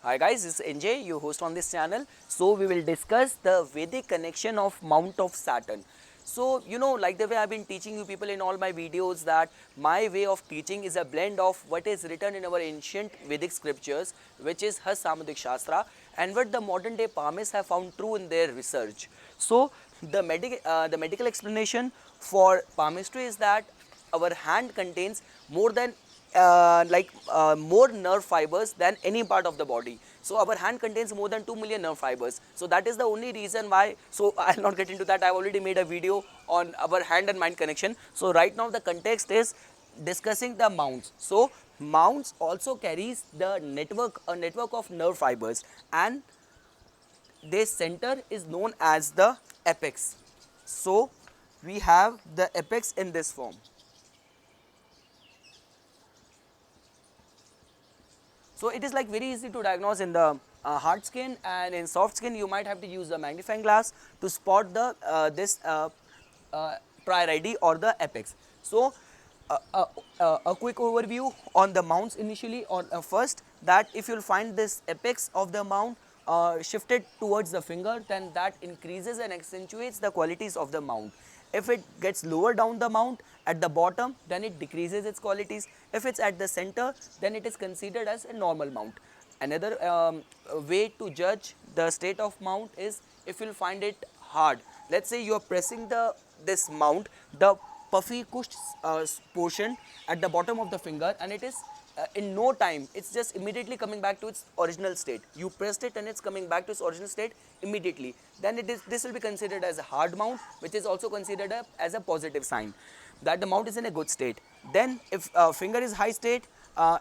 Hi guys, this is NJ, your host on this channel. So we will discuss the Vedic connection of Mount of Saturn. So like the way I've been teaching you people in all my videos, that my way of teaching is a blend of what is written in our ancient Vedic scriptures, which is Has Samudik Shastra, and what the modern day palmists have found true in their research. So the medical explanation for palmistry is that our hand contains more than more nerve fibers than any part of the body. So our hand contains more than 2 million nerve fibers. So that is the only reason why. So I'll not get into that. I've already made a video on our hand and mind connection. So right now the context is discussing the mounts. So mounts also carries the network, a network of nerve fibers, and their center is known as the apex. So we have the apex in this form. So it is like very easy to diagnose in the hard skin, and in soft skin you might have to use the magnifying glass to spot the this prior ID or the apex. So a quick overview on the mounts initially. On first, that if you'll find this apex of the mount shifted towards the finger, then that increases and accentuates the qualities of the mount. If it gets lower down the mount at the bottom, then it decreases its qualities. If it's at the center, then it is considered as a normal mount. Another way to judge the state of mount is if you'll find it hard. Let's say you are pressing this mount, the puffy cushed portion at the bottom of the finger, and it is in no time, it's just immediately coming back to its original state. You pressed it and it's coming back to its original state immediately. Then this will be considered as a hard mount, which is also considered as a positive sign that the mount is in a good state. Then if finger is high state,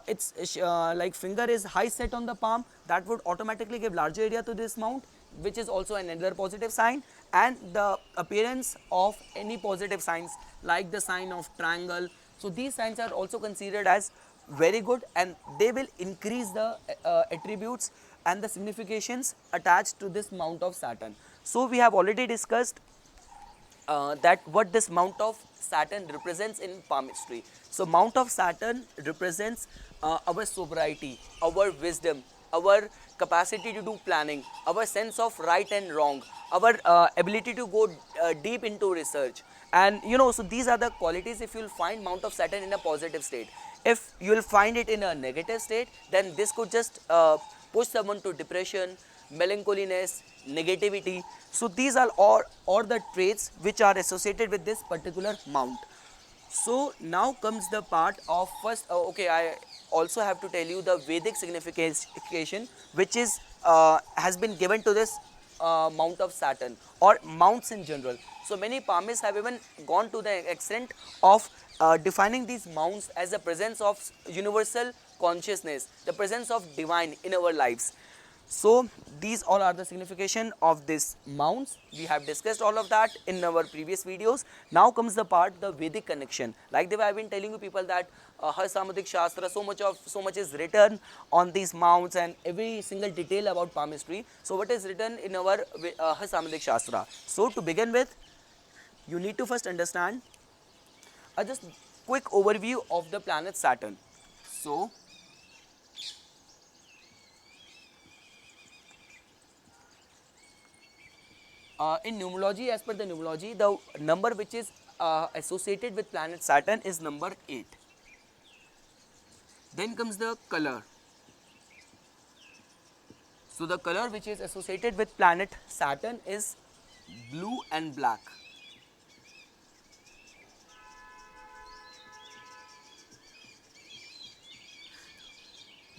it's like finger is high set on the palm, that would automatically give larger area to this mount, which is also another positive sign. And the appearance of any positive signs like the sign of triangle, so these signs are also considered as very good, and they will increase the attributes and the significations attached to this mount of Saturn. So we have already discussed that what this mount of Saturn represents in palmistry. So mount of Saturn represents our sobriety, our wisdom, our capacity to do planning, our sense of right and wrong, our ability to go deep into research. And so these are the qualities if you'll find mount of Saturn in a positive state. If you'll find it in a negative state, then this could just push someone to depression, melancholiness, negativity. So these are all the traits which are associated with this particular mount. So now comes the part of first. Okay, I also have to tell you the Vedic signification, which is has been given to this mount of Saturn or mounts in general. So many palmists have even gone to the extent of defining these mounts as the presence of universal consciousness, the presence of divine in our lives. So these all are the signification of these mounts. We have discussed all of that in our previous videos. Now comes the part, the Vedic connection. Like the way I've been telling you people that Has Samudik Shastra, so much is written on these mounts and every single detail about palmistry. So what is written in our Has Samudik Shastra? So to begin with, you need to first understand a just quick overview of the planet Saturn. So in numerology, as per the numerology, the number which is associated with planet Saturn is number 8. Then comes the color. So the color which is associated with planet Saturn is blue and black.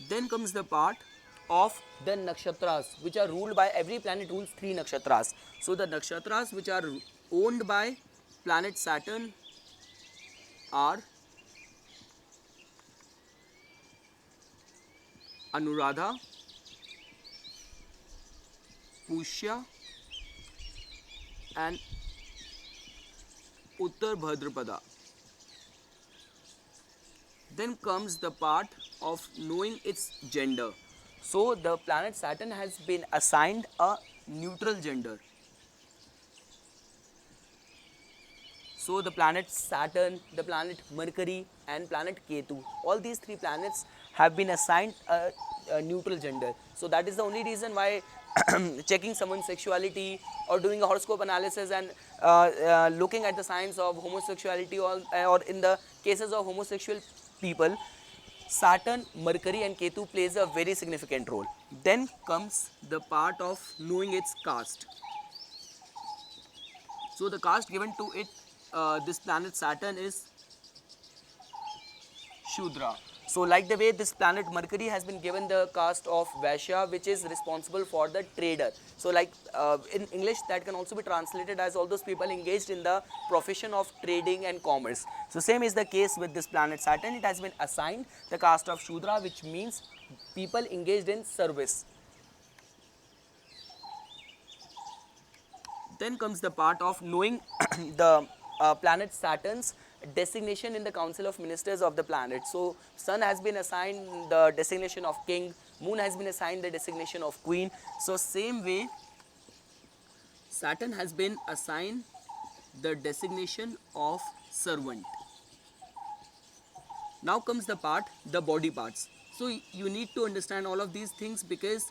Then comes the part of the nakshatras, which are ruled by, every planet rules 3 nakshatras. So the nakshatras which are owned by planet Saturn are Anuradha, Pushya and Uttar Bhadrapada. Then comes the part of knowing its gender. So the planet Saturn has been assigned a neutral gender. So the planet Saturn, the planet Mercury and planet Ketu, all these 3 planets have been assigned a neutral gender. So that is the only reason why checking someone's sexuality or doing a horoscope analysis and looking at the signs of homosexuality, or in the cases of homosexual people, Saturn, Mercury and Ketu plays a very significant role. Then comes the part of knowing its caste. So the caste given to it, this planet Saturn, is Shudra. So like the way this planet Mercury has been given the caste of Vaishya, which is responsible for the trader. So like in English that can also be translated as all those people engaged in the profession of trading and commerce. So same is the case with this planet Saturn. It has been assigned the caste of Shudra, which means people engaged in service. Then comes the part of knowing the planet Saturn's designation in the Council of Ministers of the planet. So Sun has been assigned the designation of king, Moon has been assigned the designation of queen. So same way Saturn has been assigned the designation of servant. Now comes the part, the body parts. So you need to understand all of these things, because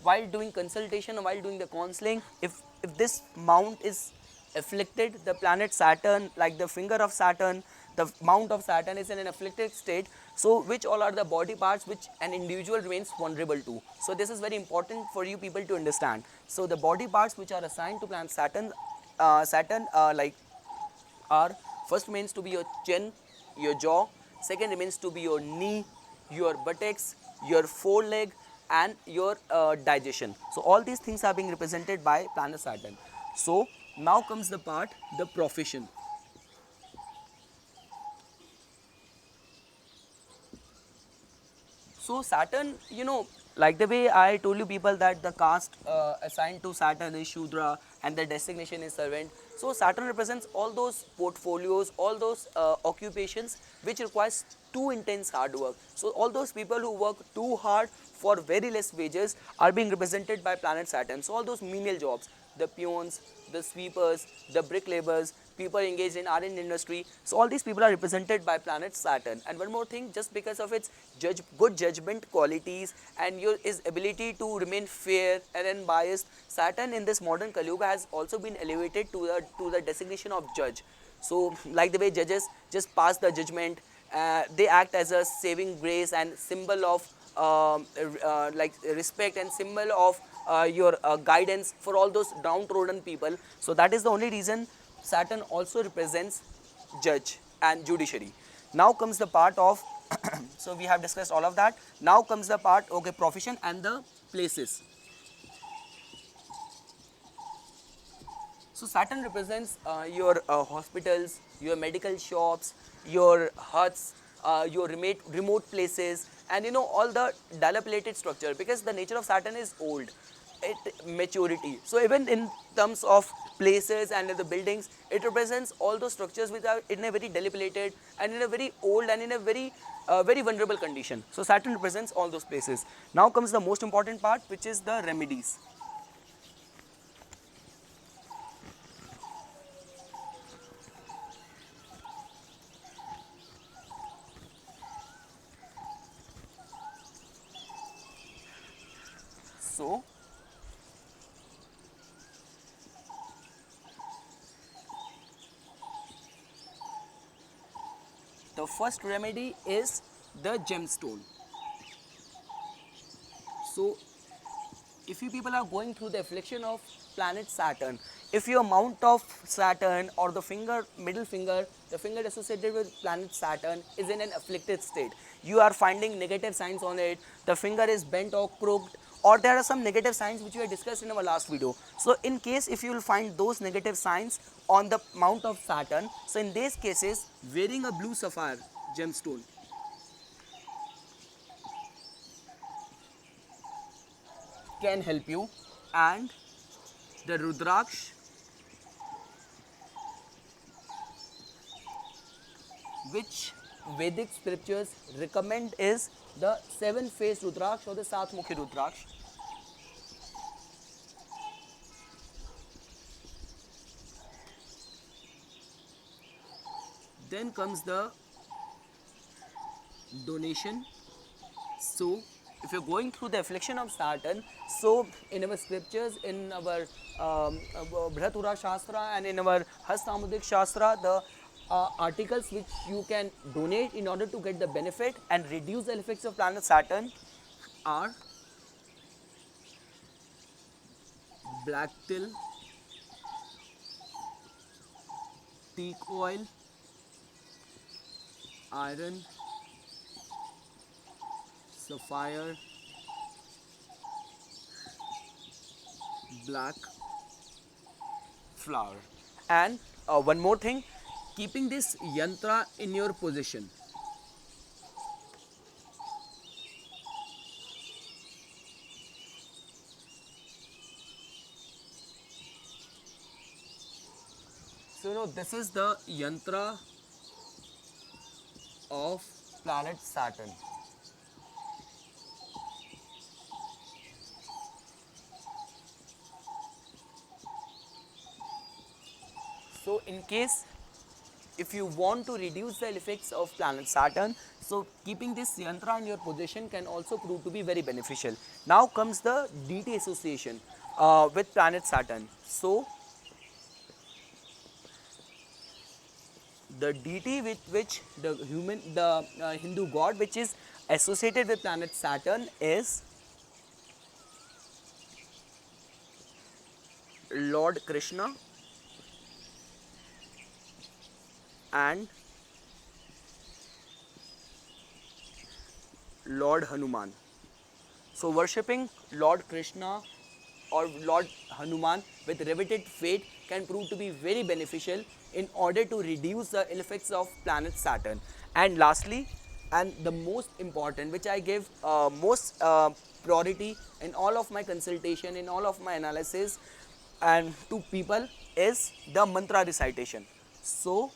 while doing consultation or while doing the counseling, if this mount is afflicted, the planet Saturn, like the finger of Saturn, the mount of Saturn is in an afflicted state, so which all are the body parts which an individual remains vulnerable to. So this is very important for you people to understand. So the body parts which are assigned to planet Saturn, like are, first remains to be your chin, your jaw, second remains to be your knee, your buttocks, your foreleg and your digestion. So all these things are being represented by planet Saturn. So now comes the part, the profession. So Saturn, like the way I told you people that the caste assigned to Saturn is Shudra and the designation is servant. So Saturn represents all those portfolios, all those occupations which requires too intense hard work. So all those people who work too hard for very less wages are being represented by planet Saturn. So all those menial jobs, the peons, the sweepers, the brick laborers, people engaged in R&D industry. So all these people are represented by planet Saturn. And one more thing, just because of its good judgment qualities and its ability to remain fair and unbiased, Saturn in this modern Kali Yuga has also been elevated to the designation of judge. So like the way judges just pass the judgment, they act as a saving grace and symbol of like respect and symbol of your guidance for all those downtrodden people. So that is the only reason Saturn also represents judge and judiciary. Now comes the part of so we have discussed all of that. Now comes the part, okay, profession and the places. So Saturn represents your hospitals, your medical shops, your huts, your remote places, and all the dilapidated structure, because the nature of Saturn is old, it maturity. So even in terms of places and the buildings, it represents all those structures which are in a very dilapidated and in a very old and in a very vulnerable condition. So Saturn represents all those places. Now comes the most important part, which is the remedies. So the first remedy is the gemstone. So if you people are going through the affliction of planet Saturn, if your mount of Saturn or the middle finger, the finger associated with planet Saturn is in an afflicted state, you are finding negative signs on it, the finger is bent or crooked, or there are some negative signs which we had discussed in our last video. So in case if you will find those negative signs on the mount of Saturn, so in these cases, wearing a blue sapphire gemstone can help you. And the Rudraksh, which Vedic scriptures recommend, is the seven-faced Rudraksh or the Satmukhi Rudraksh. Then comes the donation So, if you're going through the affliction of Saturn, so in our scriptures, in our Bhratura Shastra and in our Hastamudik Shastra, the articles which you can donate in order to get the benefit and reduce the effects of planet Saturn are black till, teak oil, iron, sapphire, black flower. And one more thing, keeping this yantra in your position. So this is the yantra of planet Saturn. So in case if you want to reduce the effects of planet Saturn, so keeping this yantra in your position can also prove to be very beneficial. Now comes the DT association with planet Saturn. So the deity with which the Hindu god which is associated with planet Saturn is Lord Krishna and Lord Hanuman. So worshipping Lord Krishna or Lord Hanuman with riveted faith can prove to be very beneficial in order to reduce the ill effects of planet Saturn. And lastly, and the most important, which I give most priority in all of my consultation, in all of my analysis and to people, is the mantra recitation. So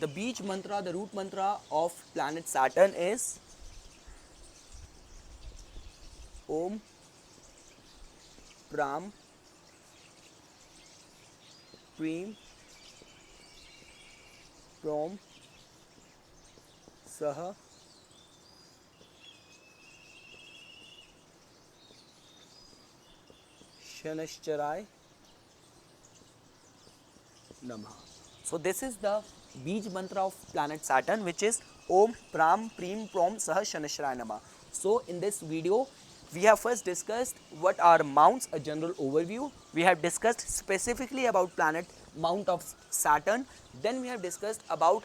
the beach mantra, the root mantra of planet Saturn is Om Pram Preem Prom Saha Shanashcharai Namaha. So this is the beach mantra of planet Saturn, which is Om Pram Preem Prom Saha Shanashcharai Namaha. So in this video, we have first discussed what are mounts, a general overview. We have discussed specifically about planet mount of Saturn. Then we have discussed about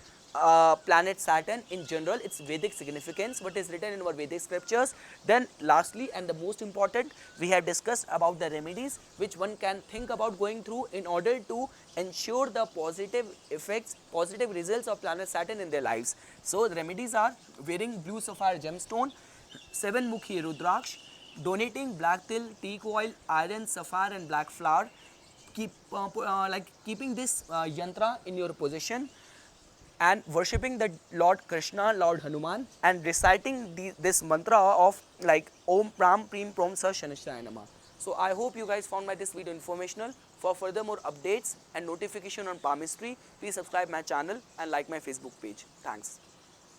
planet Saturn in general, its Vedic significance, what is written in our Vedic scriptures. Then lastly and the most important, we have discussed about the remedies which one can think about going through in order to ensure the positive effects, positive results of planet Saturn in their lives. So the remedies are wearing blue sapphire gemstone, 7-mukhi Rudraksh, donating black till, teak oil, iron, sapphire and black flower, keeping this yantra in your possession and worshipping the Lord Krishna, Lord Hanuman and reciting this mantra of like Om Pram Preem Prom Sah Shanashcharai Namaha. So I hope you guys found this video informational. For further more updates and notification on palmistry, please subscribe my channel and like my Facebook page. Thanks.